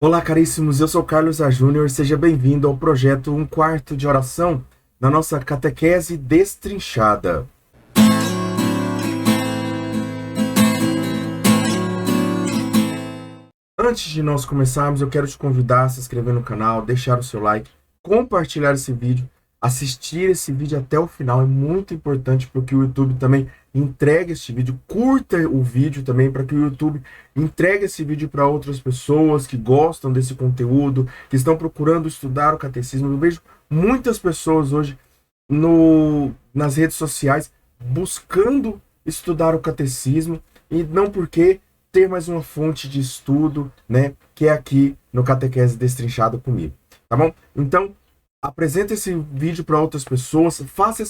Olá, caríssimos, eu sou Carlos A. Júnior, seja bem-vindo ao projeto Um Quarto de Oração, na nossa catequese destrinchada. Antes de nós começarmos, eu quero te convidar a se inscrever no canal, deixar o seu like, compartilhar esse vídeo, assistir esse vídeo até o final, é muito importante para que o YouTube também entregue este vídeo, curta o vídeo também para que o YouTube entregue esse vídeo para outras pessoas que gostam desse conteúdo, que estão procurando estudar o catecismo. Eu vejo muitas pessoas hoje nas redes sociais buscando estudar o catecismo e não porque ter mais uma fonte de estudo, né, que é aqui no Catequese Destrinchado comigo, tá bom? Então, apresenta esse vídeo para outras pessoas, faça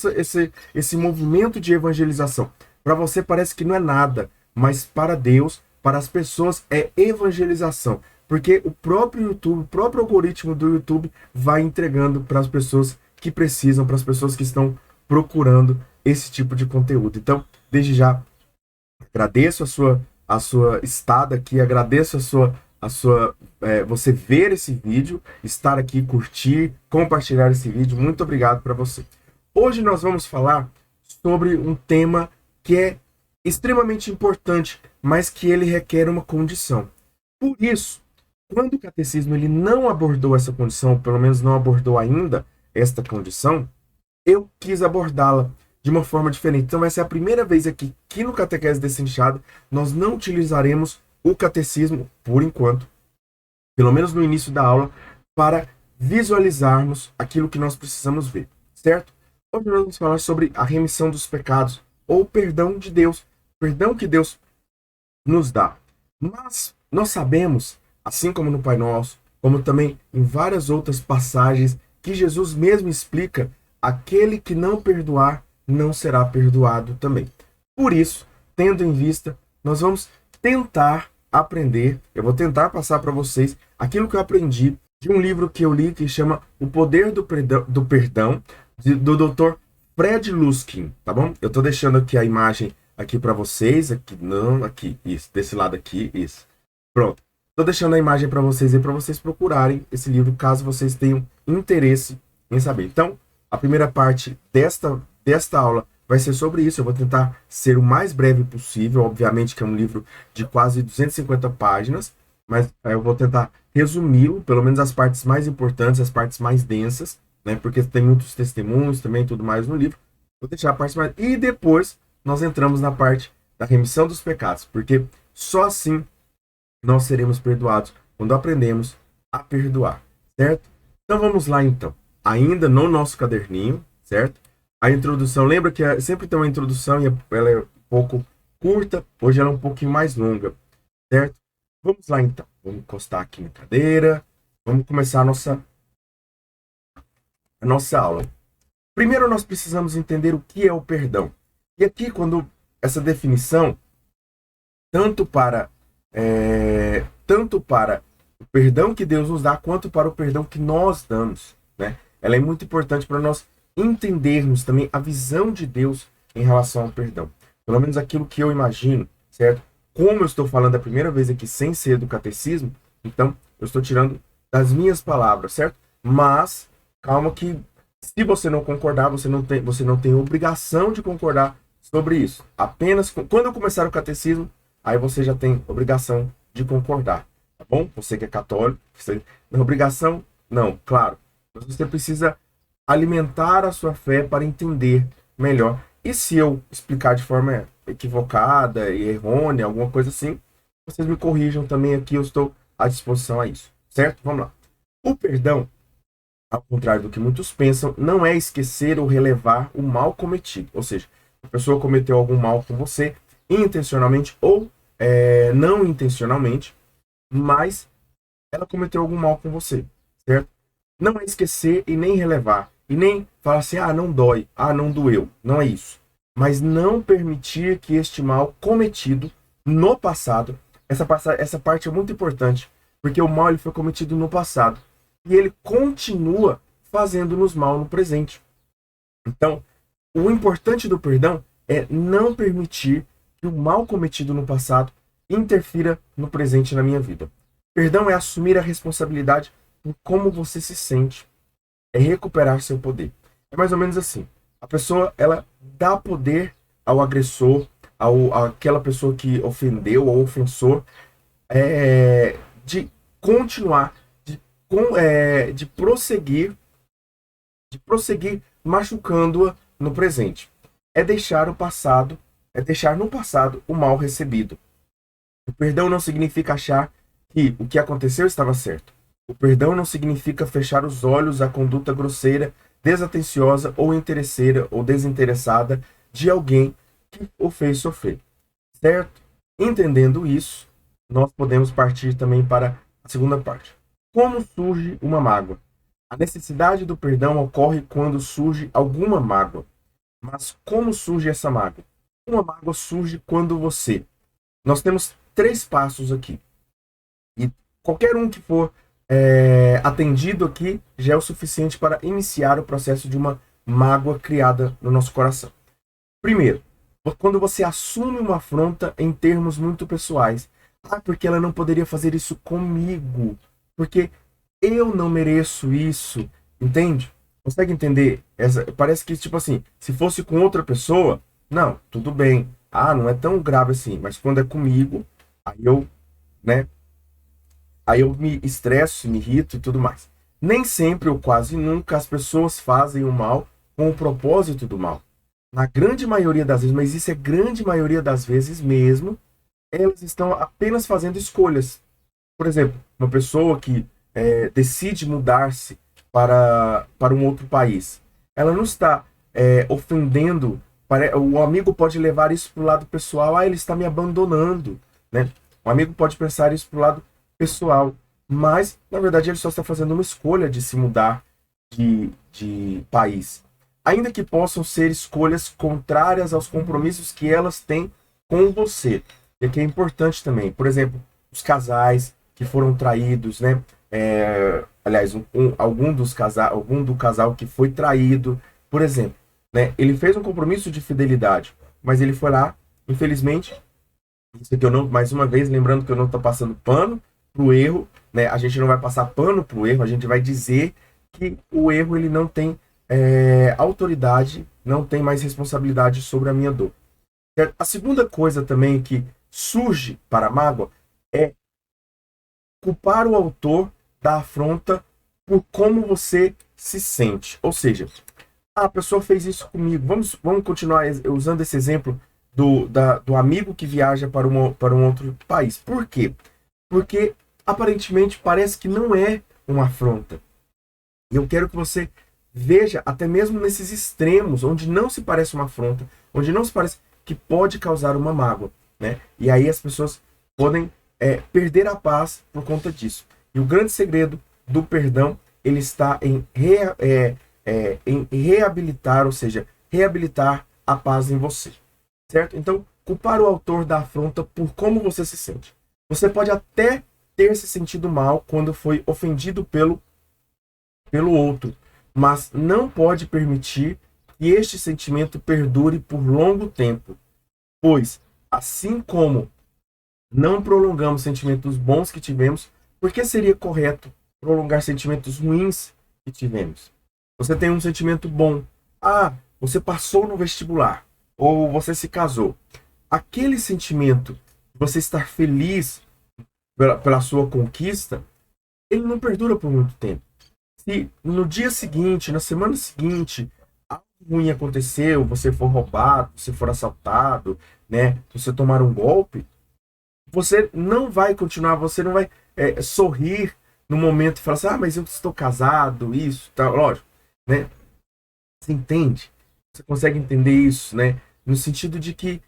esse movimento de evangelização. Para você parece que não é nada, mas para Deus, para as pessoas é evangelização, porque o próprio YouTube, o próprio algoritmo do YouTube vai entregando para as pessoas que precisam, para as pessoas que estão procurando esse tipo de conteúdo. Então, desde já, agradeço a sua estada aqui, agradeço você ver esse vídeo, estar aqui, curtir, compartilhar esse vídeo. Muito obrigado para você. Hoje nós vamos falar sobre um tema que é extremamente importante, mas que ele requer uma condição. Por isso, quando o catecismo ele não abordou essa condição, pelo menos não abordou ainda esta condição, eu quis abordá-la de uma forma diferente. Então, essa é a primeira vez aqui que no Catequese Destrinchado nós não utilizaremos o catecismo, por enquanto, pelo menos no início da aula, para visualizarmos aquilo que nós precisamos ver, certo? Hoje nós vamos falar sobre a remissão dos pecados, ou o perdão de Deus, perdão que Deus nos dá. Mas nós sabemos, assim como no Pai Nosso, como também em várias outras passagens, que Jesus mesmo explica: aquele que não perdoar, não será perdoado também. Por isso, tendo em vista, nós vamos tentar aprender, eu vou tentar passar para vocês aquilo que eu aprendi de um livro que eu li que chama O Poder do Perdão, do Dr. Fred Luskin, tá bom? Eu tô deixando aqui a imagem aqui para vocês, aqui não, aqui, isso, desse lado aqui, isso. Pronto. Tô deixando a imagem para vocês aí, para vocês procurarem esse livro, caso vocês tenham interesse em saber. Então, a primeira parte desta aula vai ser sobre isso. Eu vou tentar ser o mais breve possível, obviamente que é um livro de quase 250 páginas, mas eu vou tentar resumi-lo, pelo menos as partes mais importantes, as partes mais densas, né, porque tem muitos testemunhos também, tudo mais no livro. Vou deixar a parte mais... E depois nós entramos na parte da remissão dos pecados, porque só assim nós seremos perdoados, quando aprendemos a perdoar, certo? Então vamos lá então. Ainda no nosso caderninho, certo? A introdução, lembra que sempre tem uma introdução e ela é um pouco curta, hoje ela é um pouquinho mais longa, certo? Vamos lá então, vamos encostar aqui na cadeira, vamos começar a nossa aula. Primeiro nós precisamos entender o que é o perdão. E aqui, quando essa definição, tanto para o perdão que Deus nos dá, quanto para o perdão que nós damos, né? Ela é muito importante para nós entendermos também a visão de Deus em relação ao perdão. Pelo menos aquilo que eu imagino, certo? Como eu estou falando a primeira vez aqui sem ser do catecismo, então eu estou tirando das minhas palavras, certo? Mas, calma que se você não concordar, você não tem obrigação de concordar sobre isso. Apenas quando eu começar o catecismo, aí você já tem obrigação de concordar, tá bom? Você que é católico, você tem obrigação? Não, claro. Mas você precisa alimentar a sua fé para entender melhor. E se eu explicar de forma equivocada e errônea, alguma coisa assim, vocês me corrijam também aqui, eu estou à disposição a isso, certo? Vamos lá. O perdão, ao contrário do que muitos pensam, não é esquecer ou relevar o mal cometido. Ou seja, a pessoa cometeu algum mal com você, intencionalmente ou não intencionalmente, mas ela cometeu algum mal com você, certo? Não é esquecer e nem relevar. E nem falar assim, não dói, não doeu. Não é isso. Mas não permitir que este mal cometido no passado, essa parte é muito importante, porque o mal ele foi cometido no passado. E ele continua fazendo-nos mal no presente. Então, o importante do perdão é não permitir que o mal cometido no passado interfira no presente na minha vida. Perdão é assumir a responsabilidade por como você se sente, é recuperar seu poder. É mais ou menos assim. A pessoa, ela dá poder ao agressor, àquela pessoa que ofendeu, ao ofensor, de continuar, de prosseguir machucando-a no presente. É deixar o passado, é deixar no passado o mal recebido. O perdão não significa achar que o que aconteceu estava certo. O perdão não significa fechar os olhos à conduta grosseira, desatenciosa ou interesseira ou desinteressada de alguém que o fez sofrer. Certo? Entendendo isso, nós podemos partir também para a segunda parte. Como surge uma mágoa? A necessidade do perdão ocorre quando surge alguma mágoa. Mas como surge essa mágoa? Uma mágoa surge quando você... Nós temos 3 passos aqui. E qualquer um que for atendido aqui já é o suficiente para iniciar o processo de uma mágoa criada no nosso coração. Primeiro, quando você assume uma afronta em termos muito pessoais. Porque ela não poderia fazer isso comigo. Porque eu não mereço isso. Entende? Consegue entender? Parece que, tipo assim, se fosse com outra pessoa, não, tudo bem. Não é tão grave assim. Mas quando é comigo, né? Aí eu me estresso, me irrito e tudo mais. Nem sempre ou quase nunca as pessoas fazem o mal com o propósito do mal. Na grande maioria das vezes, mas isso é grande maioria das vezes mesmo, elas estão apenas fazendo escolhas. Por exemplo, uma pessoa que decide mudar-se para um outro país. Ela não está ofendendo. O amigo pode levar isso para o lado pessoal. Ele está me abandonando. Né? O amigo pode pensar isso para o lado pessoal. Mas, na verdade, ele só está fazendo uma escolha de se mudar de país. Ainda que possam ser escolhas contrárias aos compromissos que elas têm com você. E que é importante também. Por exemplo, os casais que foram traídos, né? Aliás, algum do casal que foi traído, por exemplo, né? Ele fez um compromisso de fidelidade, mas ele foi lá, infelizmente, isso aqui eu não, mais uma vez, lembrando que eu não estou passando pano pro erro, né? A gente não vai passar pano pro erro, a gente vai dizer que o erro ele não tem autoridade, não tem mais responsabilidade sobre a minha dor. A segunda coisa também que surge para a mágoa é culpar o autor da afronta por como você se sente. Ou seja, a pessoa fez isso comigo. Vamos continuar usando esse exemplo do amigo que viaja para um outro país. Por quê? Porque aparentemente parece que não é uma afronta. E eu quero que você veja, até mesmo nesses extremos, onde não se parece uma afronta, onde não se parece que pode causar uma mágoa. Né? E aí as pessoas podem perder a paz por conta disso. E o grande segredo do perdão, ele está em reabilitar, ou seja, reabilitar a paz em você. Certo? Então, culpar o autor da afronta por como você se sente. Você pode até ter se sentido mal quando foi ofendido pelo outro, mas não pode permitir que este sentimento perdure por longo tempo. Pois, assim como não prolongamos sentimentos bons que tivemos, por que seria correto prolongar sentimentos ruins que tivemos? Você tem um sentimento bom. Você passou no vestibular. Ou você se casou. Aquele sentimento de você estar feliz pela sua conquista, ele não perdura por muito tempo. Se no dia seguinte, na semana seguinte, algo ruim aconteceu, você for roubado, você for assaltado, né, você tomar um golpe, você não vai continuar, você não vai sorrir no momento e falar assim, mas eu estou casado, isso, tá, lógico, né? Você entende? Você consegue entender isso, né? No sentido de que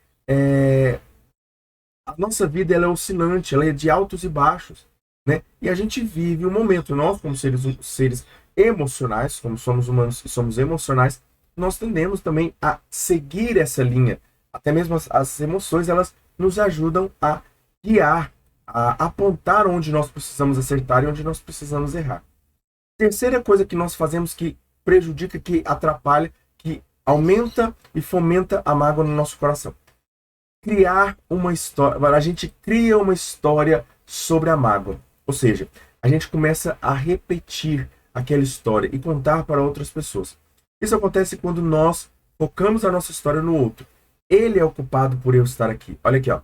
a nossa vida ela é oscilante, ela é de altos e baixos, né? E a gente vive um momento, nós como seres emocionais, como somos humanos e somos emocionais, nós tendemos também a seguir essa linha. Até mesmo as emoções, elas nos ajudam a guiar, a apontar onde nós precisamos acertar e onde nós precisamos errar. Terceira coisa que nós fazemos que prejudica, que atrapalha, que aumenta e fomenta a mágoa no nosso coração. Criar uma história. A gente cria uma história sobre a mágoa. Ou seja, a gente começa a repetir aquela história e contar para outras pessoas. Isso acontece quando nós focamos a nossa história no outro. Ele é o culpado por eu estar aqui. Olha aqui, ó.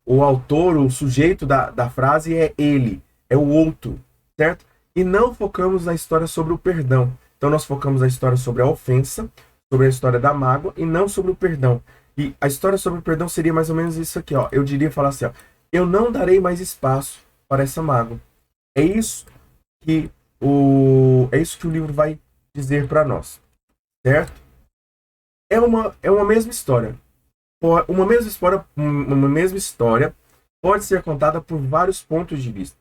O autor, o sujeito da frase é ele, é o outro, certo? E não focamos na história sobre o perdão. Então nós focamos na história sobre a ofensa, sobre a história da mágoa e não sobre o perdão. E a história sobre o perdão seria mais ou menos isso aqui, ó. Eu diria falar assim, ó. Eu não darei mais espaço para essa mágoa. É isso que é isso que o livro vai dizer para nós, certo? É uma mesma história. Uma mesma história pode ser contada por vários pontos de vista.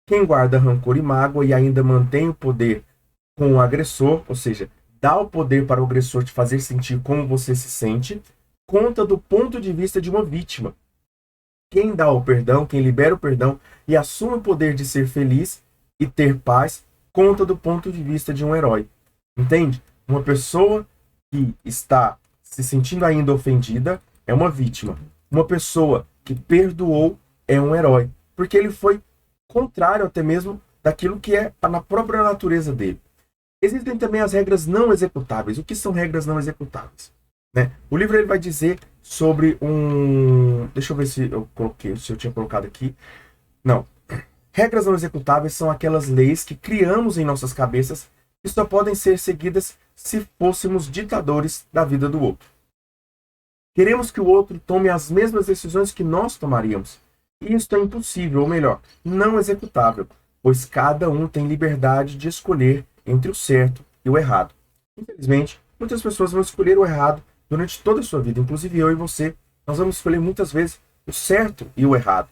Quem guarda rancor e mágoa e ainda mantém o poder com o agressor, ou seja, dá o poder para o agressor te fazer sentir como você se sente, conta do ponto de vista de uma vítima. Quem dá o perdão, quem libera o perdão e assume o poder de ser feliz e ter paz, conta do ponto de vista de um herói. Entende? Uma pessoa que está se sentindo ainda ofendida é uma vítima. Uma pessoa que perdoou é um herói, porque ele foi contrário até mesmo daquilo que é na própria natureza dele. Existem também as regras não executáveis. O que são regras não executáveis? Né? O livro ele vai dizer sobre um... Deixa eu ver se eu tinha colocado aqui. Não. Regras não executáveis são aquelas leis que criamos em nossas cabeças que só podem ser seguidas se fôssemos ditadores da vida do outro. Queremos que o outro tome as mesmas decisões que nós tomaríamos. E isso é impossível, ou melhor, não executável, pois cada um tem liberdade de escolher entre o certo e o errado. Infelizmente, muitas pessoas vão escolher o errado durante toda a sua vida, inclusive eu e você. Nós vamos escolher muitas vezes o certo e o errado.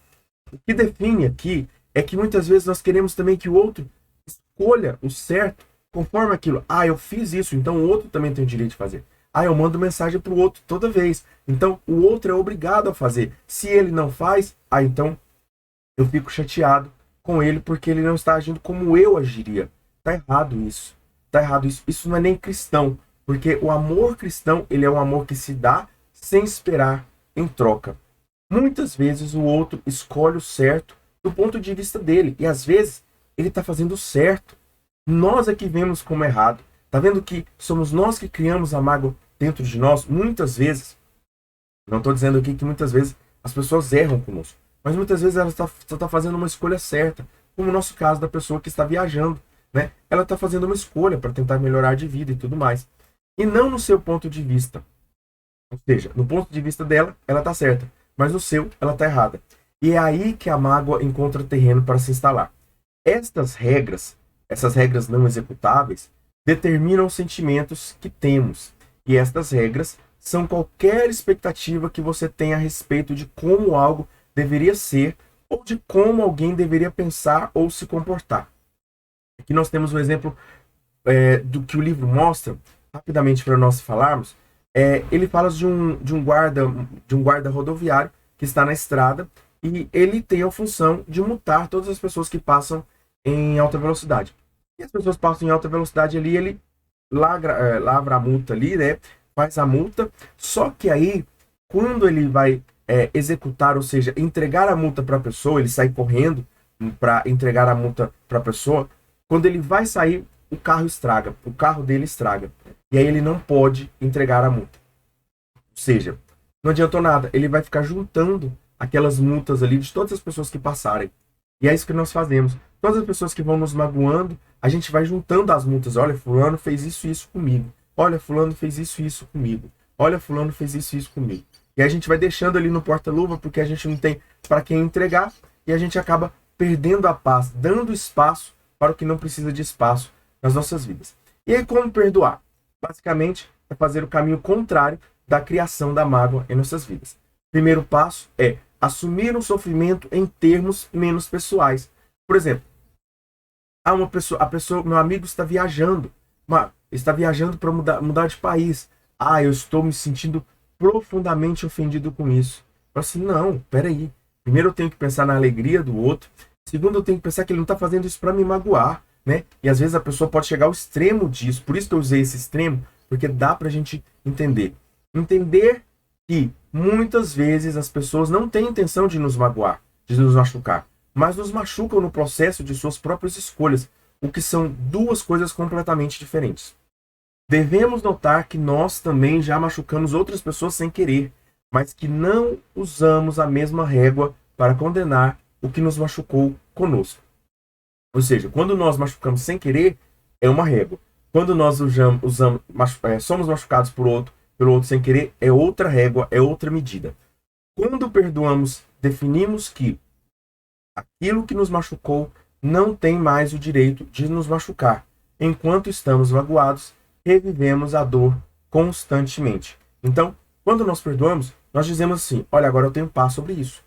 O que define aqui é que muitas vezes nós queremos também que o outro escolha o certo conforme aquilo. Ah, eu fiz isso, então o outro também tem o direito de fazer. Ah, eu mando mensagem para o outro toda vez. Então, o outro é obrigado a fazer. Se ele não faz, então eu fico chateado com ele porque ele não está agindo como eu agiria. Tá errado isso. Tá errado isso. Isso não é nem cristão. Porque o amor cristão, ele é um amor que se dá sem esperar em troca. Muitas vezes o outro escolhe o certo do ponto de vista dele. E às vezes ele está fazendo o certo. Nós é que vemos como errado. Tá vendo que somos nós que criamos a mágoa dentro de nós? Muitas vezes, não estou dizendo aqui que muitas vezes as pessoas erram conosco, mas muitas vezes ela só está fazendo uma escolha certa, como o nosso caso da pessoa que está viajando, né? Ela está fazendo uma escolha para tentar melhorar de vida e tudo mais. E não no seu ponto de vista. Ou seja, no ponto de vista dela, ela está certa, mas no seu, ela está errada. E é aí que a mágoa encontra terreno para se instalar. Essas regras não executáveis, determinam os sentimentos que temos. E estas regras são qualquer expectativa que você tem a respeito de como algo deveria ser ou de como alguém deveria pensar ou se comportar. Aqui nós temos um exemplo do que o livro mostra, rapidamente para nós falarmos. Ele fala de um guarda rodoviário que está na estrada e ele tem a função de multar todas as pessoas que passam em alta velocidade. E as pessoas passam em alta velocidade ali, ele lavra a multa ali, né? Faz a multa. Só que aí, quando ele vai executar, ou seja, entregar a multa para a pessoa, ele sai correndo para entregar a multa para a pessoa. Quando ele vai sair, o carro dele estraga. E aí ele não pode entregar a multa. Ou seja, não adiantou nada, ele vai ficar juntando aquelas multas ali de todas as pessoas que passarem. E é isso que nós fazemos. Todas as pessoas que vão nos magoando, a gente vai juntando as multas. Olha, fulano fez isso e isso comigo. Olha, fulano fez isso e isso comigo. Olha, fulano fez isso e isso comigo. E a gente vai deixando ali no porta-luva porque a gente não tem para quem entregar e a gente acaba perdendo a paz, dando espaço para o que não precisa de espaço nas nossas vidas. E aí, como perdoar? Basicamente, é fazer o caminho contrário da criação da mágoa em nossas vidas. Primeiro passo é assumir o sofrimento em termos menos pessoais. Por exemplo, meu amigo está viajando para mudar de país. Eu estou me sentindo profundamente ofendido com isso. Eu assim, não, peraí. Primeiro eu tenho que pensar na alegria do outro. Segundo, eu tenho que pensar que ele não está fazendo isso para me magoar, né? E às vezes a pessoa pode chegar ao extremo disso. Por isso que eu usei esse extremo, porque dá para a gente entender. Entender que muitas vezes as pessoas não têm intenção de nos magoar, de nos machucar. mas nos machucam no processo de suas próprias escolhas, o que são duas coisas completamente diferentes. Devemos notar que nós também já machucamos outras pessoas sem querer, mas que não usamos a mesma régua para condenar o que nos machucou conosco. Ou seja, quando nós machucamos sem querer, é uma régua. Quando nós somos machucados pelo outro sem querer, é outra régua, é outra medida. Quando perdoamos, definimos que aquilo que nos machucou não tem mais o direito de nos machucar. Enquanto estamos magoados, revivemos a dor constantemente. Então, quando nós perdoamos, nós dizemos assim: olha, agora eu tenho paz sobre isso.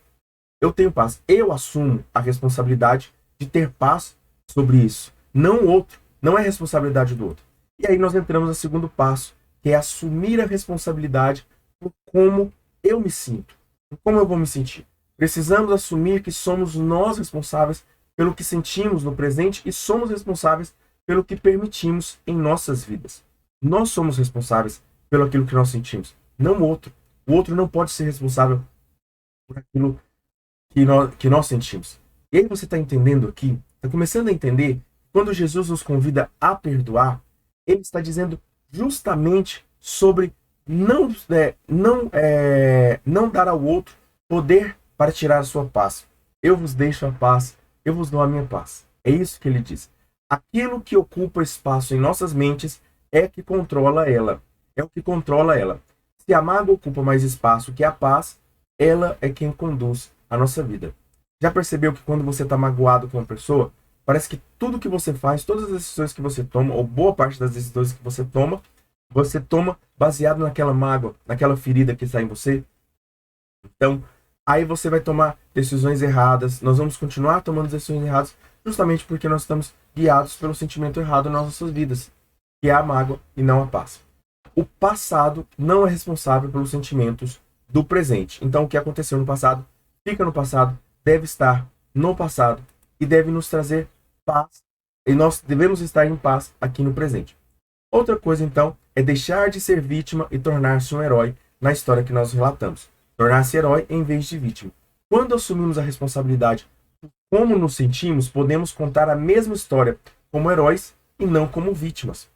Eu tenho paz. Eu assumo a responsabilidade de ter paz sobre isso. Não o outro. Não é responsabilidade do outro. E aí nós entramos no segundo passo, que é assumir a responsabilidade por como eu me sinto. Por como eu vou me sentir. Precisamos assumir que somos nós responsáveis pelo que sentimos no presente e somos responsáveis pelo que permitimos em nossas vidas. Nós somos responsáveis pelo aquilo que nós sentimos, não o outro. O outro não pode ser responsável por aquilo que nós sentimos. E aí você está entendendo aqui, está começando a entender, quando Jesus nos convida a perdoar, ele está dizendo justamente sobre não dar ao outro poder para tirar a sua paz. Eu vos deixo a paz, eu vos dou a minha paz. É isso que ele diz. Aquilo que ocupa espaço em nossas mentes é que controla ela. É o que controla ela. Se a mágoa ocupa mais espaço que a paz, ela é quem conduz a nossa vida. Já percebeu que quando você está magoado com uma pessoa, parece que tudo que você faz, todas as decisões que você toma, ou boa parte das decisões que você toma baseado naquela mágoa, naquela ferida que está em você? Então, aí você vai tomar decisões erradas, nós vamos continuar tomando decisões erradas, justamente porque nós estamos guiados pelo sentimento errado nas nossas vidas, que é a mágoa e não a paz. O passado não é responsável pelos sentimentos do presente. Então, o que aconteceu no passado, fica no passado, deve estar no passado e deve nos trazer paz. E nós devemos estar em paz aqui no presente. Outra coisa, então, é deixar de ser vítima e tornar-se um herói na história que nós relatamos. Tornar-se herói em vez de vítima. Quando assumimos a responsabilidade por como nos sentimos, podemos contar a mesma história como heróis e não como vítimas.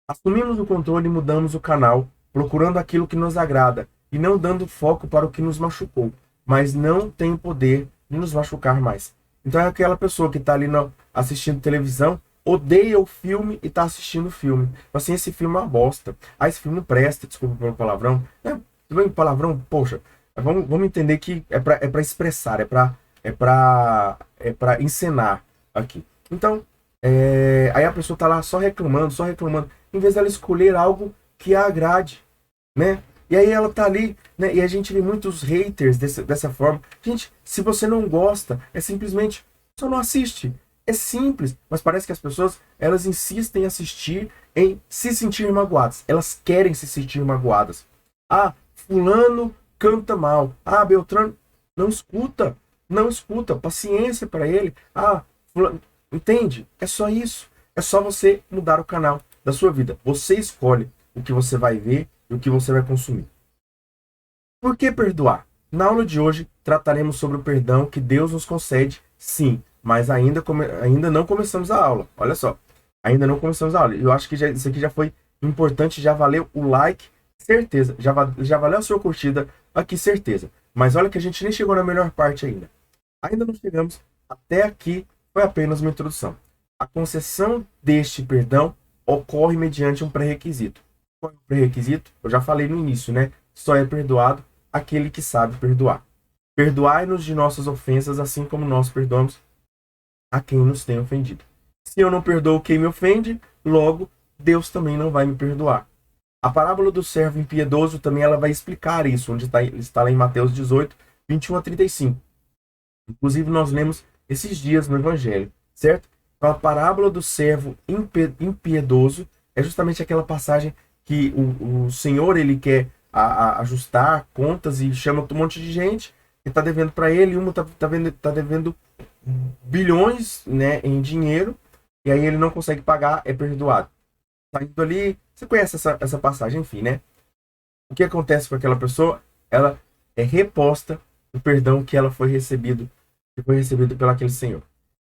Assumimos o controle e mudamos o canal, procurando aquilo que nos agrada e não dando foco para o que nos machucou, mas não tem o poder de nos machucar mais. Então é aquela pessoa que está ali assistindo televisão, odeia o filme e está assistindo o filme. Assim, esse filme é uma bosta. Ah, esse filme não presta, desculpa pelo palavrão. Palavrão, poxa, vamos entender que é para expressar, é para encenar aqui. Então, aí a pessoa está lá só reclamando, em vez dela escolher algo que a agrade, né? E aí ela tá ali, né? E a gente vê muitos haters dessa forma. Gente, se você não gosta, é simplesmente só não assiste. É simples, mas parece que as pessoas, elas insistem em assistir, em se sentir magoadas. Elas querem se sentir magoadas. Ah, fulano canta mal. Ah, Beltrano, não escuta. Paciência para ele. Ah, fulano, entende? É só isso. É só você mudar o canal da sua vida. Você escolhe o que você vai ver e o que você vai consumir. Por que perdoar? Na aula de hoje trataremos sobre o perdão que Deus nos concede, sim, mas ainda não começamos a aula. Olha só, ainda não começamos a aula. Eu acho que isso aqui já foi importante, já valeu o like, certeza. Já valeu a sua curtida aqui, certeza. Mas olha que a gente nem chegou na melhor parte ainda. Ainda não chegamos. Até aqui foi apenas uma introdução. A concessão deste perdão ocorre mediante um pré-requisito. Qual é o pré-requisito? Eu já falei no início, né? Só é perdoado aquele que sabe perdoar. Perdoai-nos de nossas ofensas, assim como nós perdoamos a quem nos tem ofendido. Se eu não perdoo quem me ofende, logo Deus também não vai me perdoar. A parábola do servo impiedoso também ela vai explicar isso, onde está lá em Mateus 18, 21 a 35. Inclusive nós lemos esses dias no Evangelho, certo? Então a parábola do servo impiedoso é justamente aquela passagem que o Senhor ele quer ajustar contas e chama um monte de gente que está devendo para ele, uma tá devendo bilhões, né, em dinheiro, e aí ele não consegue pagar, é perdoado. Tá indo ali, você conhece essa passagem, enfim, né? O que acontece com aquela pessoa? Ela é reposta o perdão que ela foi recebido que foi recebido pelaquele Senhor.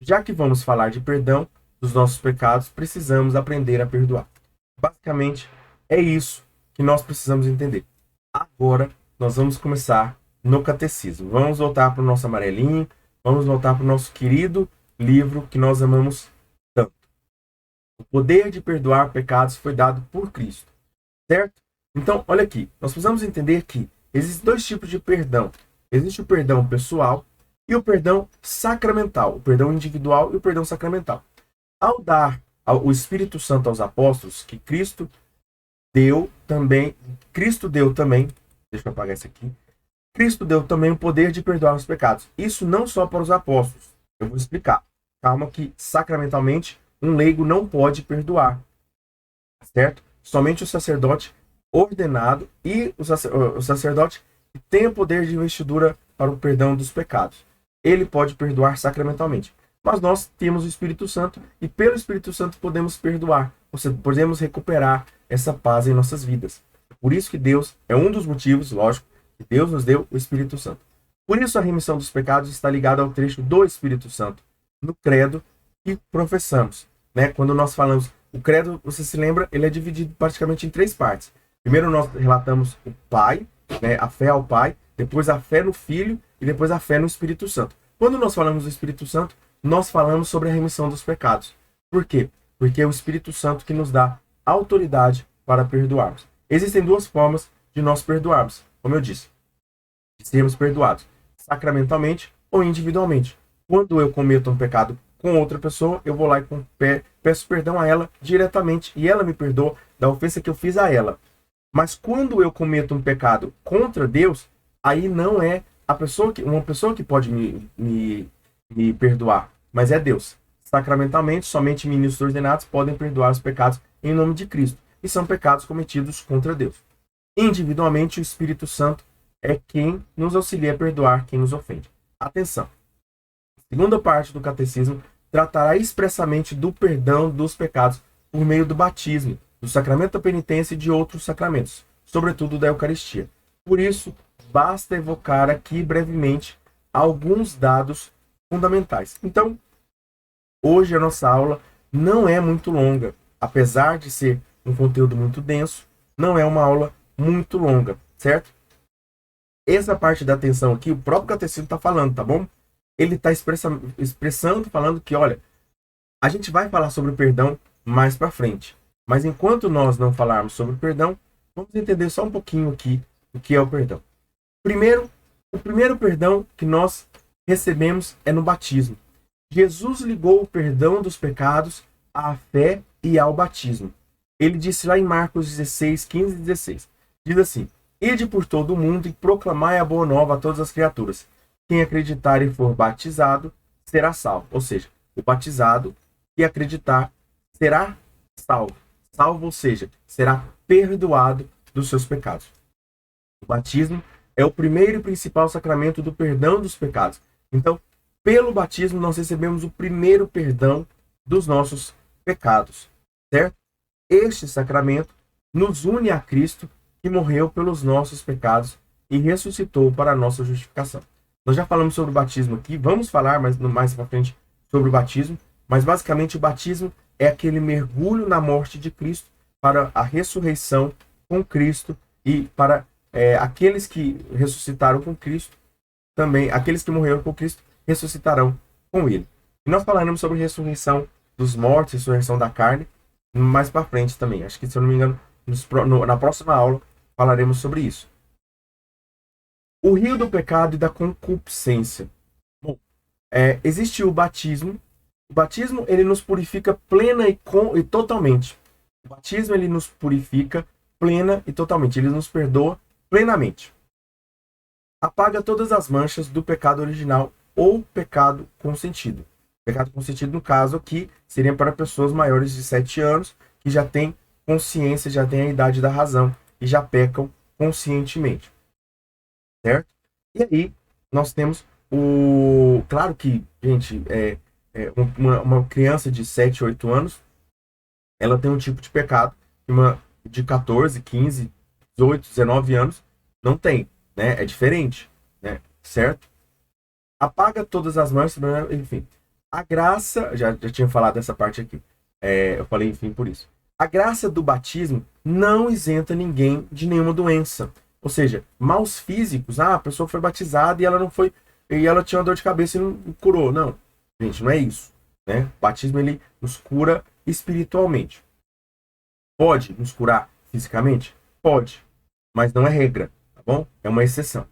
Já que vamos falar de perdão dos nossos pecados, precisamos aprender a perdoar. Basicamente, é isso que nós precisamos entender. Agora, nós vamos começar no catecismo. Vamos voltar para o nosso amarelinho, vamos voltar para o nosso querido livro que nós amamos tanto. O poder de perdoar pecados foi dado por Cristo, certo? Então, olha aqui, nós precisamos entender que existem dois tipos de perdão. Existe o perdão pessoal e o perdão sacramental, o perdão individual e o perdão sacramental. Ao dar o Espírito Santo aos apóstolos, que Cristo deu também, deixa eu apagar isso aqui, Cristo deu também o poder de perdoar os pecados. Isso não só para os apóstolos, eu vou explicar. Calma que sacramentalmente um leigo não pode perdoar, certo? Somente o sacerdote ordenado e o sacerdote que tem o poder de investidura para o perdão dos pecados. Ele pode perdoar sacramentalmente. Mas nós temos o Espírito Santo e pelo Espírito Santo podemos perdoar, ou seja, podemos recuperar essa paz em nossas vidas. Por isso que Deus, é um dos motivos, lógico, que Deus nos deu o Espírito Santo. Por isso a remissão dos pecados está ligada ao trecho do Espírito Santo, no credo que professamos. Né? Quando nós falamos, o credo, você se lembra, ele é dividido praticamente em três partes. Primeiro nós relatamos o Pai, né? A fé ao Pai, depois a fé no Filho e depois a fé no Espírito Santo. Quando nós falamos do Espírito Santo, nós falamos sobre a remissão dos pecados. Por quê? Porque é o Espírito Santo que nos dá autoridade para perdoarmos. Existem duas formas de nós perdoarmos, como eu disse, de sermos perdoados, sacramentalmente ou individualmente. Quando eu cometo um pecado com outra pessoa, eu vou lá e peço perdão a ela diretamente e ela me perdoa da ofensa que eu fiz a ela. Mas quando eu cometo um pecado contra Deus, aí não é uma pessoa que pode me perdoar, mas é Deus. Sacramentalmente, somente ministros ordenados podem perdoar os pecados em nome de Cristo, e são pecados cometidos contra Deus. Individualmente, o Espírito Santo é quem nos auxilia a perdoar quem nos ofende. Atenção! A segunda parte do catecismo tratará expressamente do perdão dos pecados por meio do batismo, do sacramento da penitência e de outros sacramentos, sobretudo da Eucaristia. Por isso, basta evocar aqui brevemente alguns dados fundamentais. Então, hoje a nossa aula não é muito longa, apesar de ser um conteúdo muito denso, não é uma aula muito longa, certo? Essa parte da atenção aqui, o próprio catecismo está falando, tá bom? Ele está expressando, falando que, olha, a gente vai falar sobre o perdão mais para frente. Mas enquanto nós não falarmos sobre o perdão, vamos entender só um pouquinho aqui o que é o perdão. Primeiro, o primeiro perdão que nós recebemos é no batismo. Jesus ligou o perdão dos pecados à fé e ao batismo. Ele disse lá em Marcos 16, 15 e 16. Diz assim: Ide por todo o mundo e proclamai a boa nova a todas as criaturas. Quem acreditar e for batizado será salvo. Ou seja, o batizado que acreditar será salvo. Salvo, ou seja, será perdoado dos seus pecados. O batismo é o primeiro e principal sacramento do perdão dos pecados. Então, pelo batismo, nós recebemos o primeiro perdão dos nossos pecados, certo? Este sacramento nos une a Cristo, que morreu pelos nossos pecados e ressuscitou para a nossa justificação. Nós já falamos sobre o batismo aqui, vamos falar mais para frente sobre o batismo, mas basicamente o batismo é aquele mergulho na morte de Cristo para a ressurreição com Cristo e para aqueles que ressuscitaram com Cristo, também aqueles que morreram com Cristo ressuscitarão com ele. E nós falaremos sobre ressurreição dos mortos, ressurreição da carne, mais para frente também. Acho que, se eu não me engano, na próxima aula falaremos sobre isso. O rio do pecado e da concupiscência. Bom, existe o batismo. O batismo, ele nos purifica plena e totalmente. O batismo, ele nos purifica plena e totalmente. Ele nos perdoa plenamente. Apaga todas as manchas do pecado original ou pecado consentido. Pecado consentido, no caso aqui, seria para pessoas maiores de 7 anos, que já têm consciência, já têm a idade da razão e já pecam conscientemente. Certo? E aí, nós temos Claro que, gente, uma criança de 7, 8 anos, ela tem um tipo de pecado que uma de 14, 15, 18, 19 anos não tem, né? É diferente, né? Certo? apaga todas as manchas, enfim. A graça, já tinha falado dessa parte aqui, eu falei enfim por isso. A graça do batismo não isenta ninguém de nenhuma doença. Ou seja, maus físicos, a pessoa foi batizada e ela não foi, e ela tinha uma dor de cabeça e não curou. Não, gente, não é isso, né? O batismo, ele nos cura espiritualmente. Pode nos curar fisicamente? Pode, mas não é regra, tá bom? É uma exceção.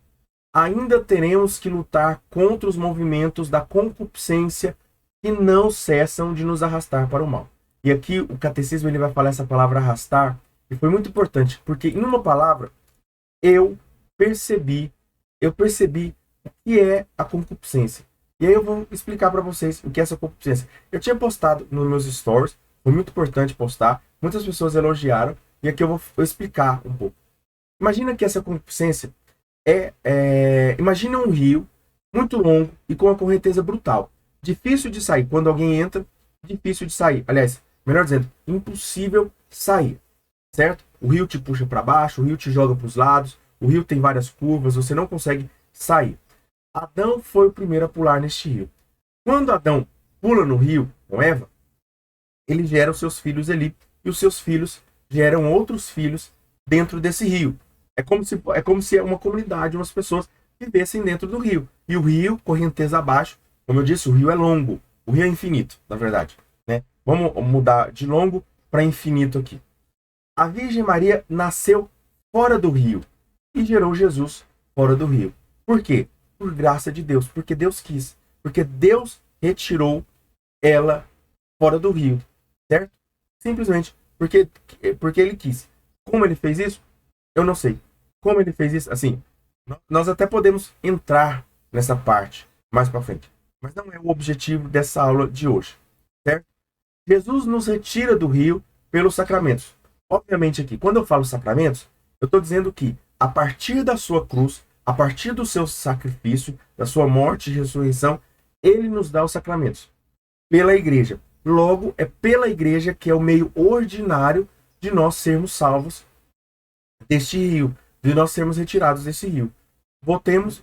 Ainda teremos que lutar contra os movimentos da concupiscência que não cessam de nos arrastar para o mal. E aqui o catecismo, ele vai falar essa palavra arrastar, e foi muito importante, porque em uma palavra eu percebi o que é a concupiscência. E aí eu vou explicar para vocês o que é essa concupiscência. Eu tinha postado nos meus stories, foi muito importante postar, muitas pessoas elogiaram, e aqui eu vou explicar um pouco. Imagina que essa concupiscência imagina um rio muito longo e com uma correnteza brutal. Difícil de sair. Quando alguém entra, difícil de sair. Aliás, melhor dizendo, impossível sair. Certo? O rio te puxa para baixo, o rio te joga para os lados, o rio tem várias curvas, você não consegue sair. Adão foi o primeiro a pular neste rio. Quando Adão pula no rio com Eva, ele gera os seus filhos ali, e os seus filhos geram outros filhos dentro desse rio. É como se uma comunidade, umas pessoas vivessem dentro do rio. E o rio, correnteza abaixo, como eu disse, o rio é longo. O rio é infinito, na verdade, né? Vamos mudar de longo para infinito aqui. A Virgem Maria nasceu fora do rio e gerou Jesus fora do rio. Por quê? Por graça de Deus, porque Deus quis. Porque Deus retirou ela fora do rio, certo? Simplesmente porque ele quis. Como ele fez isso? Eu não sei. Como ele fez isso? Assim, nós até podemos entrar nessa parte mais para frente, mas não é o objetivo dessa aula de hoje, certo? Jesus nos retira do rio pelos sacramentos. Obviamente aqui, quando eu falo sacramentos, eu estou dizendo que a partir da sua cruz, a partir do seu sacrifício, da sua morte e ressurreição, ele nos dá os sacramentos pela igreja. Logo, é pela igreja que é o meio ordinário de nós sermos salvos deste rio, de nós sermos retirados desse rio. Voltamos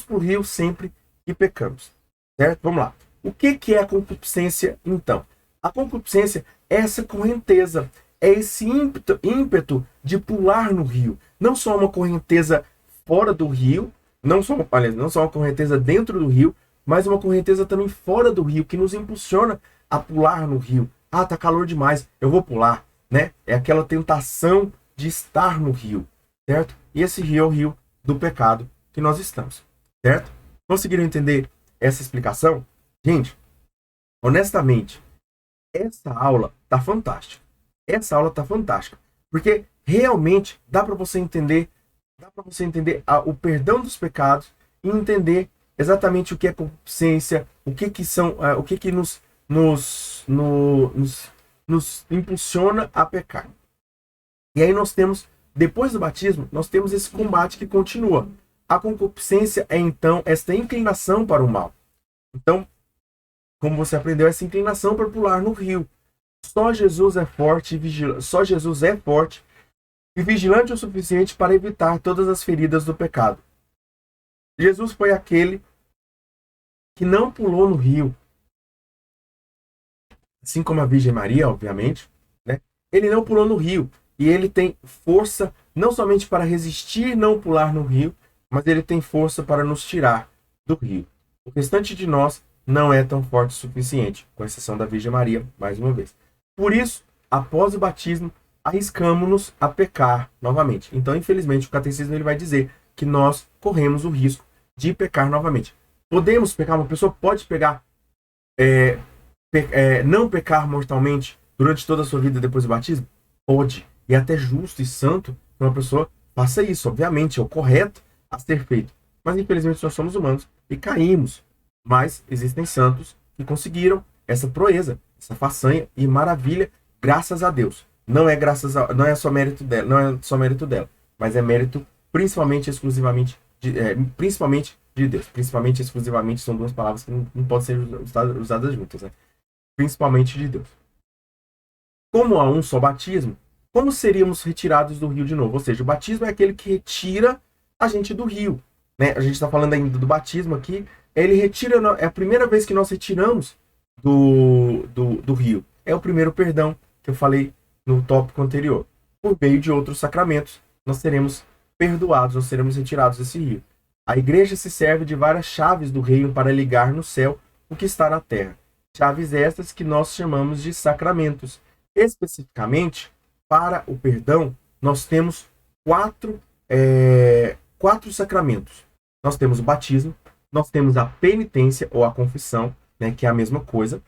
para o rio sempre que pecamos. Certo? Vamos lá. O que é a concupiscência, então? A concupiscência é essa correnteza, é esse ímpeto de pular no rio. Não só uma correnteza fora do rio, não só uma correnteza dentro do rio, mas uma correnteza também fora do rio, que nos impulsiona a pular no rio. Ah, tá calor demais, eu vou pular, né? É aquela tentação de estar no rio, certo? E esse rio é o rio do pecado que nós estamos, certo? Conseguiram entender essa explicação? Gente, honestamente, essa aula tá fantástica. Essa aula tá fantástica, porque realmente dá para você entender o perdão dos pecados e entender exatamente o que é concupiscência, o que nos impulsiona a pecar. E aí nós temos, depois do batismo, nós temos esse combate que continua. A concupiscência é então esta inclinação para o mal. Então, como você aprendeu, essa inclinação para pular no rio. Só Jesus é forte e vigilante o suficiente para evitar todas as feridas do pecado. Jesus foi aquele que não pulou no rio, assim como a Virgem Maria, obviamente, né? Ele não pulou no rio e ele tem força não somente para resistir e não pular no rio, mas ele tem força para nos tirar do rio. O restante de nós não é tão forte o suficiente, com exceção da Virgem Maria, mais uma vez. Por isso, após o batismo, arriscamos-nos a pecar novamente. Então, infelizmente, o catecismo ele vai dizer que nós corremos o risco de pecar novamente. Podemos pecar, uma pessoa pode pegar, não pecar mortalmente durante toda a sua vida depois do batismo? Pode. E é até justo e santo que uma pessoa faça isso. Obviamente, é o correto a ser feito. Mas, infelizmente, nós somos humanos e caímos. Mas existem santos que conseguiram essa proeza, essa façanha e maravilha, graças a Deus. Não é só mérito dela, mas é mérito principalmente exclusivamente de Deus. Principalmente exclusivamente são duas palavras que não podem ser usadas juntas, né? Principalmente de Deus. Como há um só batismo, como seríamos retirados do rio de novo? Ou seja, o batismo é aquele que retira a gente do rio, né? A gente está falando ainda do batismo aqui, ele retira, é a primeira vez que nós retiramos do rio. É o primeiro perdão que eu falei no tópico anterior. Por meio de outros sacramentos, nós seremos perdoados, nós seremos retirados desse rio. A igreja se serve de várias chaves do reino para ligar no céu o que está na terra. Chaves estas que nós chamamos de sacramentos. Especificamente, para o perdão, nós temos quatro sacramentos. Nós temos o batismo, nós temos a penitência ou a confissão, né, que é a mesma coisa.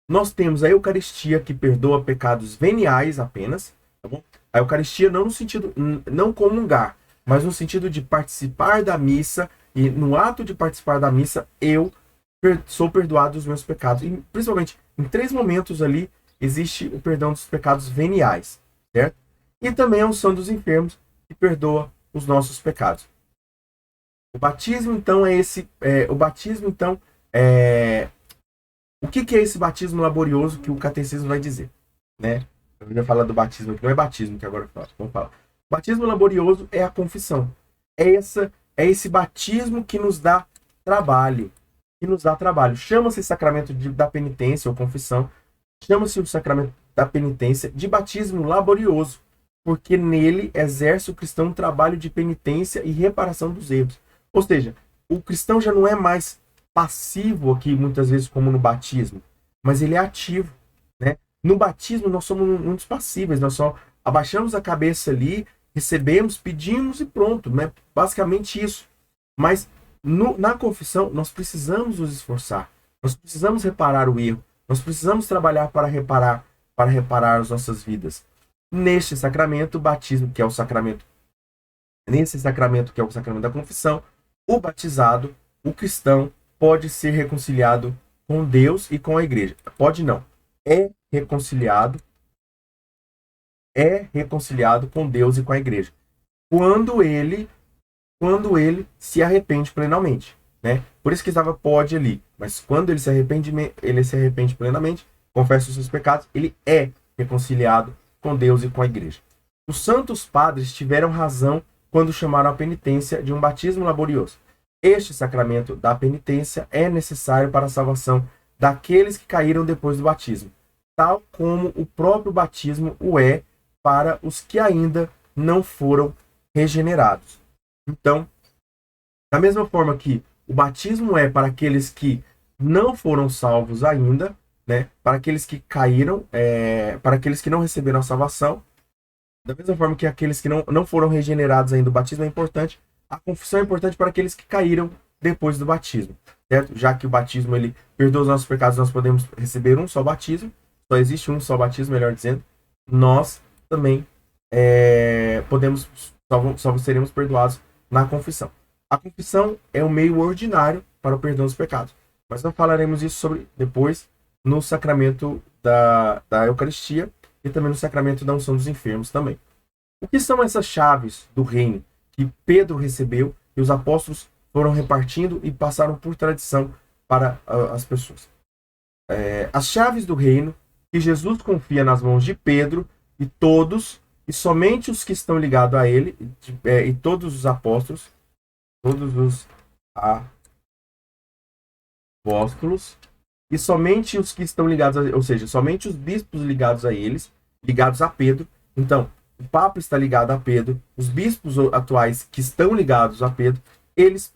Nós temos a Eucaristia, que perdoa pecados veniais apenas. Tá bom? A Eucaristia não no sentido, não comungar, mas no sentido de participar da missa, e no ato de participar da missa, eu sou perdoado dos meus pecados. E, principalmente, em 3 momentos ali, existe o perdão dos pecados veniais, certo? E também a unção dos enfermos, que perdoa os nossos pecados. O batismo, então, o que é esse batismo laborioso que o catecismo vai dizer, né? Eu ia falar do batismo, que não é batismo que agora eu falo. Vamos falar. O batismo laborioso é a confissão. É esse batismo que nos dá trabalho. Chama-se sacramento da penitência ou confissão. Chama-se o sacramento da penitência de batismo laborioso, porque nele exerce o cristão um trabalho de penitência e reparação dos erros. Ou seja, o cristão já não é mais passivo aqui, muitas vezes, como no batismo, mas ele é ativo, né? No batismo, nós somos muitos passíveis, nós só abaixamos a cabeça ali, recebemos, pedimos e pronto, né? Basicamente isso. Mas na confissão, nós precisamos nos esforçar, nós precisamos reparar o erro, nós precisamos trabalhar para reparar as nossas vidas. Neste sacramento, o batismo, que é o sacramento, nesse sacramento, que é o sacramento da confissão, o batizado, o cristão, pode ser reconciliado com Deus e com a igreja. Pode não. É reconciliado com Deus e com a igreja. Quando ele se arrepende plenamente, né? Por isso que estava pode ali. Mas quando ele se arrepende plenamente, confessa os seus pecados, ele é reconciliado com Deus e com a igreja. Os santos padres tiveram razão quando chamaram a penitência de um batismo laborioso. Este sacramento da penitência é necessário para a salvação daqueles que caíram depois do batismo, tal como o próprio batismo o é para os que ainda não foram regenerados. Então, da mesma forma que o batismo é para aqueles que não foram salvos ainda, né, para aqueles que caíram, para aqueles que não receberam a salvação, da mesma forma que aqueles que não foram regenerados ainda, o batismo é importante, a confissão é importante para aqueles que caíram depois do batismo, certo? Já que o batismo ele perdoa os nossos pecados, nós podemos receber um só batismo, só existe um só batismo, melhor dizendo, nós também só seremos perdoados na confissão. A confissão é o meio ordinário para o perdão dos pecados, mas nós falaremos isso depois no sacramento da Eucaristia e também no sacramento da unção dos enfermos também. O que são essas chaves do reino que Pedro recebeu e os apóstolos foram repartindo e passaram por tradição para as pessoas? As chaves do reino que Jesus confia nas mãos de Pedro e somente os que estão ligados a ele, e todos os apóstolos, e somente os que estão ligados, ou seja, somente os bispos ligados a eles, ligados a Pedro. Então, o Papa está ligado a Pedro, os bispos atuais que estão ligados a Pedro, eles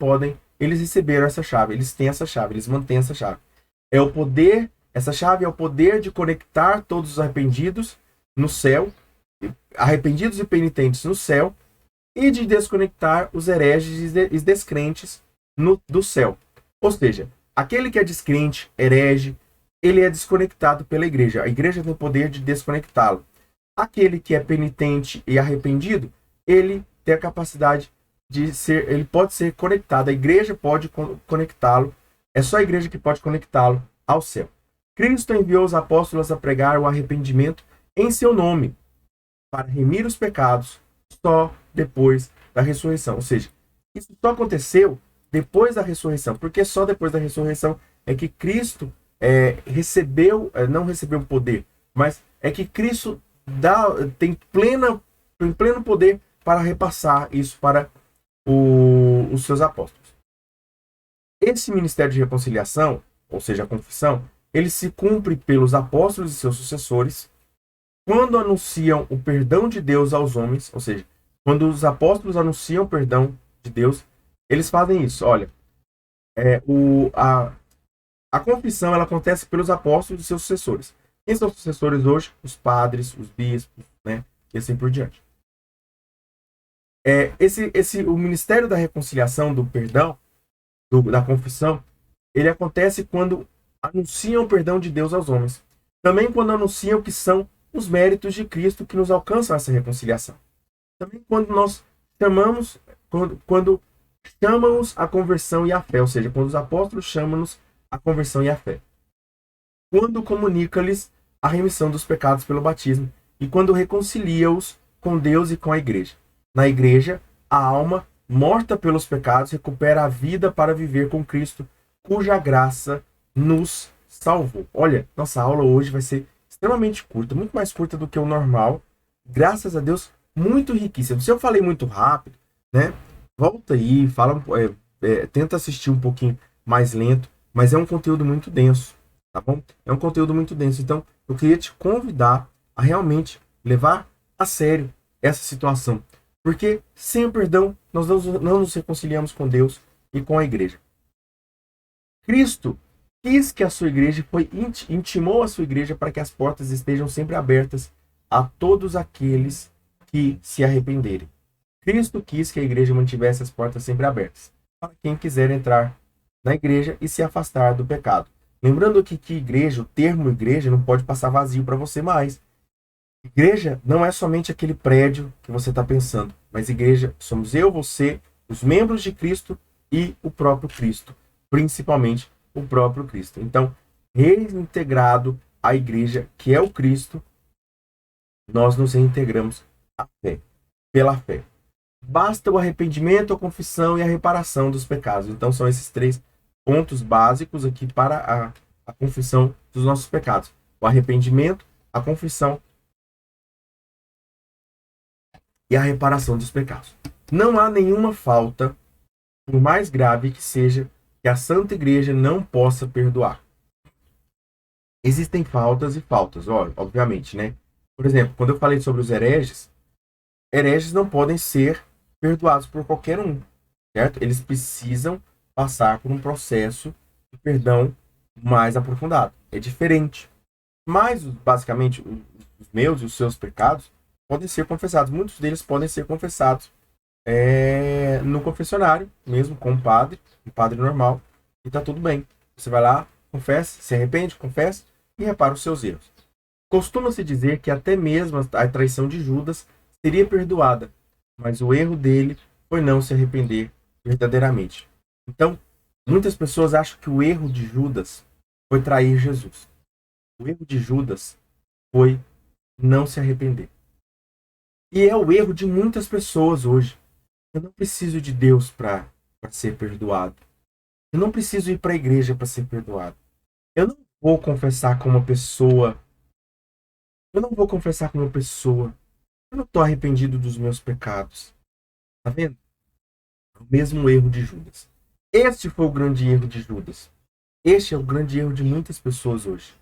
receberam essa chave, eles têm essa chave, eles mantêm essa chave. Essa chave é o poder de conectar todos os arrependidos no céu, arrependidos e penitentes no céu, e de desconectar os hereges e descrentes do céu. Ou seja, aquele que é descrente, herege, ele é desconectado pela igreja. A igreja tem o poder de desconectá-lo. Aquele que é penitente e arrependido, ele tem a capacidade ele pode ser conectado. A igreja pode conectá-lo. É só a igreja que pode conectá-lo ao céu. Cristo enviou os apóstolos a pregar o arrependimento em seu nome, para remir os pecados só depois da ressurreição. Ou seja, isso só aconteceu depois da ressurreição, porque só depois da ressurreição é que Cristo não recebeu o poder, mas é que Cristo tem pleno poder para repassar isso para os seus apóstolos. Esse ministério de reconciliação, ou seja, a confissão, ele se cumpre pelos apóstolos e seus sucessores quando anunciam o perdão de Deus aos homens, ou seja, quando os apóstolos anunciam o perdão de Deus, eles fazem isso. Olha, a confissão ela acontece pelos apóstolos e seus sucessores. Quem são os sucessores hoje? Os padres, os bispos, né? E assim por diante. O ministério da reconciliação, do perdão, da confissão, ele acontece quando anunciam o perdão de Deus aos homens. Também quando anunciam que são os méritos de Cristo que nos alcançam essa reconciliação. Também quando nós chamamos, quando chamam-nos a conversão e a fé, ou seja, quando os apóstolos chamam-nos a conversão e a fé. Quando comunica-lhes a remissão dos pecados pelo batismo e quando reconcilia-os com Deus e com a igreja. Na igreja, a alma, morta pelos pecados, recupera a vida para viver com Cristo, cuja graça nos salvou. Olha, nossa aula hoje vai ser extremamente curta, muito mais curta do que o normal. Graças a Deus, muito riquíssima. Se eu falei muito rápido, né? Volta aí, tenta assistir um pouquinho mais lento, mas é um conteúdo muito denso, tá bom? É um conteúdo muito denso. Então, eu queria te convidar a realmente levar a sério essa situação. Porque sem o perdão, nós não nos reconciliamos com Deus e com a igreja. Cristo quis que a sua igreja intimou a sua igreja para que as portas estejam sempre abertas a todos aqueles que se arrependerem. Cristo quis que a igreja mantivesse as portas sempre abertas para quem quiser entrar na igreja e se afastar do pecado. Lembrando que igreja, o termo igreja, não pode passar vazio para você mais. Igreja não é somente aquele prédio que você está pensando, mas igreja somos eu, você, os membros de Cristo e o próprio Cristo, principalmente o próprio Cristo. Então, reintegrado à igreja, que é o Cristo, nós nos reintegramos à fé, pela fé. Basta o arrependimento, a confissão e a reparação dos pecados. Então, são esses 3 pontos básicos aqui para a confissão dos nossos pecados. O arrependimento, a confissão e a reparação dos pecados. Não há nenhuma falta, por mais grave que seja, que a Santa Igreja não possa perdoar. Existem faltas e faltas, obviamente, né? Por exemplo, quando eu falei sobre os hereges não podem ser perdoados por qualquer um, certo? Eles precisam passar por um processo de perdão mais aprofundado. É diferente. Mas, basicamente, os meus e os seus pecados podem ser confessados. Muitos deles podem ser confessados no confessionário, mesmo com um padre normal, e tá tudo bem. Você vai lá, confessa, se arrepende, confessa e repara os seus erros. Costuma-se dizer que até mesmo a traição de Judas seria perdoada, mas o erro dele foi não se arrepender verdadeiramente. Então, muitas pessoas acham que o erro de Judas foi trair Jesus. O erro de Judas foi não se arrepender. E é o erro de muitas pessoas hoje. Eu não preciso de Deus para ser perdoado. Eu não preciso ir para a igreja para ser perdoado. Eu não vou confessar com uma pessoa. Eu não vou confessar com uma pessoa. Eu não estou arrependido dos meus pecados. Tá vendo? É o mesmo erro de Judas. Este foi o grande erro de Judas. Este é o grande erro de muitas pessoas hoje.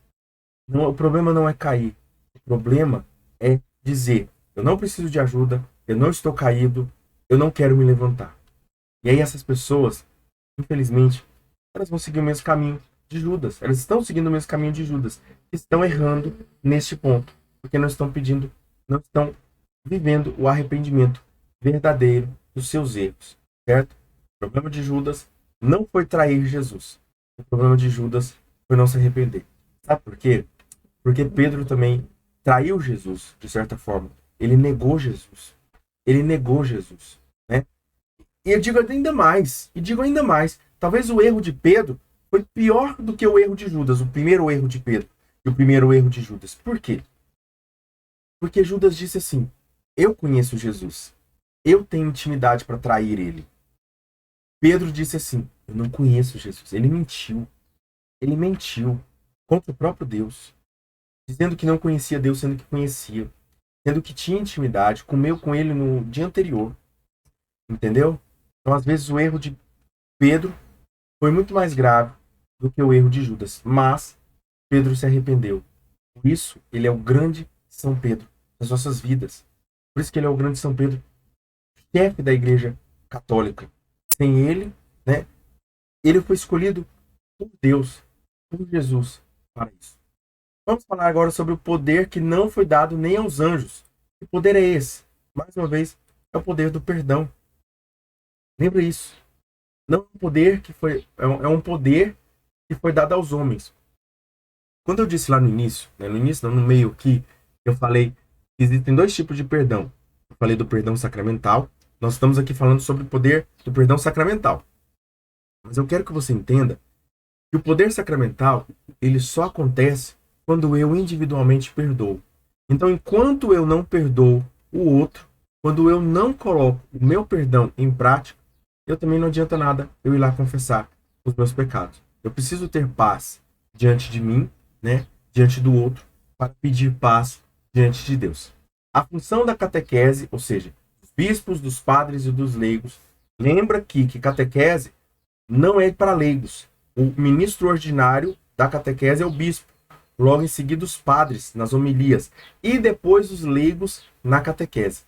Não, o problema não é cair. O problema é dizer: eu não preciso de ajuda, eu não estou caído, eu não quero me levantar. E aí essas pessoas, infelizmente, elas vão seguir o mesmo caminho de Judas. Elas estão seguindo o mesmo caminho de Judas. Estão errando neste ponto. Porque não estão vivendo o arrependimento verdadeiro dos seus erros. Certo? O problema de Judas não foi trair Jesus. O problema de Judas foi não se arrepender. Sabe por quê? Porque Pedro também traiu Jesus, de certa forma. Ele negou Jesus. Ele negou Jesus. Né? E eu digo ainda mais. Talvez o erro de Pedro foi pior do que o erro de Judas. O primeiro erro de Pedro e o primeiro erro de Judas. Por quê? Porque Judas disse assim: eu conheço Jesus. Eu tenho intimidade para trair ele. Pedro disse assim: eu não conheço Jesus. Ele mentiu. Ele mentiu contra o próprio Deus. Dizendo que não conhecia Deus, sendo que conhecia. Sendo que tinha intimidade, comeu com ele no dia anterior. Entendeu? Então, às vezes, o erro de Pedro foi muito mais grave do que o erro de Judas. Mas Pedro se arrependeu. Por isso, ele é o grande São Pedro das nossas vidas. Por isso que ele é o grande São Pedro, chefe da Igreja Católica. Sem ele, né, ele foi escolhido por Deus, por Jesus, para isso. Vamos falar agora sobre o poder que não foi dado nem aos anjos. Que poder é esse? Mais uma vez, é o poder do perdão. Lembra isso. Não é um poder que foi, é um poder que foi dado aos homens. Quando eu disse lá no início, né, no meio aqui, eu falei que existem dois tipos de perdão. Eu falei do perdão sacramental. Nós estamos aqui falando sobre o poder do perdão sacramental. Mas eu quero que você entenda que o poder sacramental, ele só acontece quando eu individualmente perdoo. Então, enquanto eu não perdoo o outro, quando eu não coloco o meu perdão em prática, eu também não adianta nada eu ir lá confessar os meus pecados. Eu preciso ter paz diante de mim, né, diante do outro, para pedir paz diante de Deus. A função da catequese, ou seja, dos bispos, dos padres e dos leigos, lembra aqui que catequese não é para leigos. O ministro ordinário da catequese é o bispo. Logo em seguida, os padres nas homilias. E depois os leigos na catequese.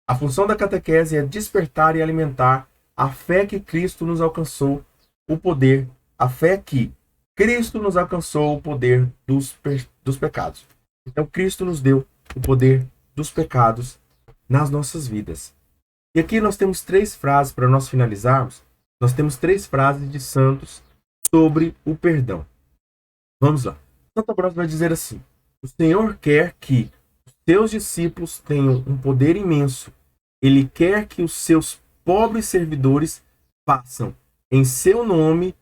A função da catequese é despertar e alimentar a fé que Cristo nos alcançou o poder. A fé que Cristo nos alcançou o poder dos pecados. Então, Cristo nos deu o poder dos pecados nas nossas vidas. E aqui nós temos 3 frases para nós finalizarmos. Nós temos 3 frases de santos sobre o perdão. Vamos lá. Santo Ambrósio vai dizer assim: o Senhor quer que os seus discípulos tenham um poder imenso. Ele quer que os seus pobres servidores façam em seu nome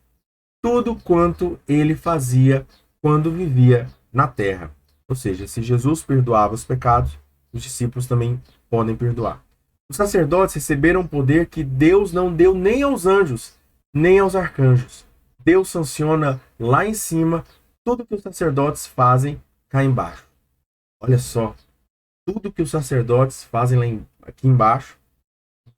tudo quanto ele fazia quando vivia na terra. Ou seja, se Jesus perdoava os pecados, os discípulos também podem perdoar. Os sacerdotes receberam um poder que Deus não deu nem aos anjos, nem aos arcanjos. Deus sanciona lá em cima tudo que os sacerdotes fazem cá embaixo. Olha só, tudo que os sacerdotes fazem aqui embaixo,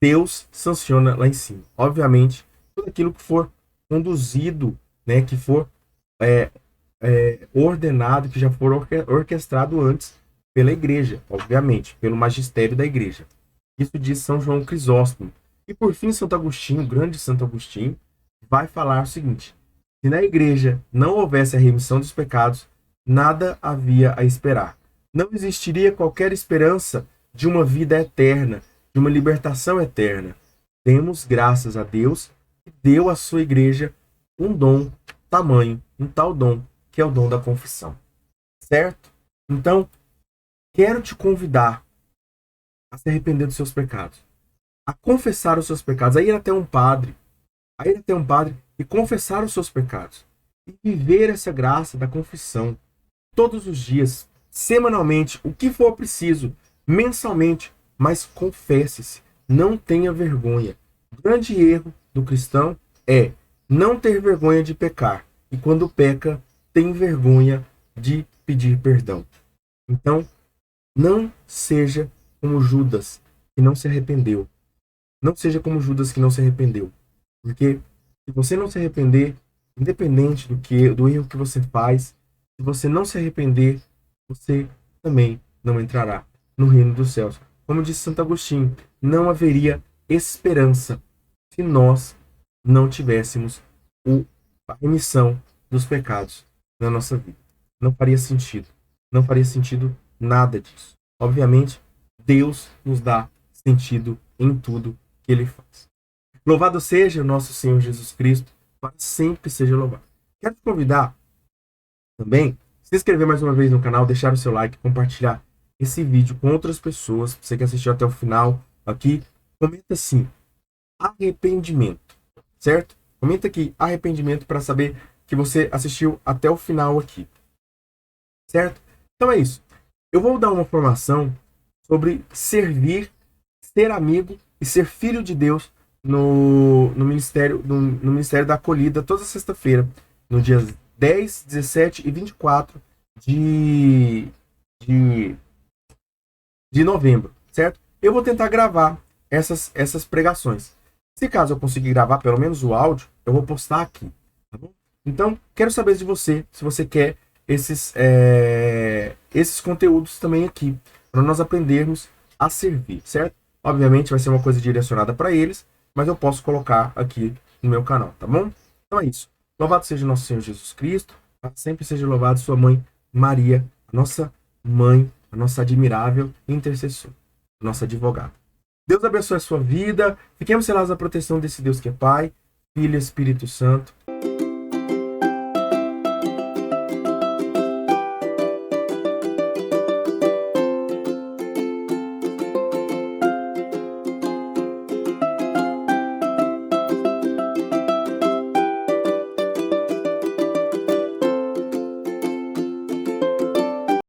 Deus sanciona lá em cima. Obviamente, tudo aquilo que for conduzido, né, que for ordenado, que já for orquestrado antes pela igreja, obviamente, pelo magistério da igreja. Isso diz São João Crisóstomo. E por fim, Santo Agostinho, o grande Santo Agostinho, vai falar o seguinte: se na igreja não houvesse a remissão dos pecados, nada havia a esperar. Não existiria qualquer esperança de uma vida eterna, de uma libertação eterna. Demos graças a Deus que deu à sua igreja um dom tamanho, um tal dom, que é o dom da confissão. Certo? Então, quero te convidar a se arrepender dos seus pecados, a confessar os seus pecados, a ir até um padre, e confessar os seus pecados, e viver essa graça da confissão todos os dias, semanalmente, o que for preciso, mensalmente, mas confesse-se, não tenha vergonha. O grande erro do cristão é não ter vergonha de pecar, e quando peca, tem vergonha de pedir perdão. Então, não seja como Judas, que não se arrependeu. Não seja como Judas, que não se arrependeu. Porque se você não se arrepender, independente do erro que você faz, se você não se arrepender, você também não entrará no reino dos céus. Como disse Santo Agostinho, não haveria esperança se nós não tivéssemos a remissão dos pecados na nossa vida. Não faria sentido. Não faria sentido nada disso. Obviamente, Deus nos dá sentido em tudo que Ele faz. Louvado seja o nosso Senhor Jesus Cristo, para sempre seja louvado. Quero te convidar também a se inscrever mais uma vez no canal, deixar o seu like, compartilhar esse vídeo com outras pessoas. Você que assistiu até o final aqui, comenta assim: arrependimento, certo? Comenta aqui arrependimento para saber que você assistiu até o final aqui, certo? Então é isso. Eu vou dar uma formação sobre servir, ser amigo e ser filho de Deus no Ministério da Acolhida, toda sexta-feira, no dia 10, 17 e 24 de novembro, certo? Eu vou tentar gravar essas pregações. Se caso eu conseguir gravar pelo menos o áudio, eu vou postar aqui, tá bom? Então, quero saber de você, se você quer esses conteúdos também aqui, para nós aprendermos a servir, certo? Obviamente vai ser uma coisa direcionada para eles, mas eu posso colocar aqui no meu canal, tá bom? Então é isso. Louvado seja nosso Senhor Jesus Cristo, sempre seja louvado sua mãe Maria, a nossa mãe, a nossa admirável intercessora, a nossa advogada. Deus abençoe a sua vida. Fiquemos selados na proteção desse Deus que é Pai, Filho e Espírito Santo.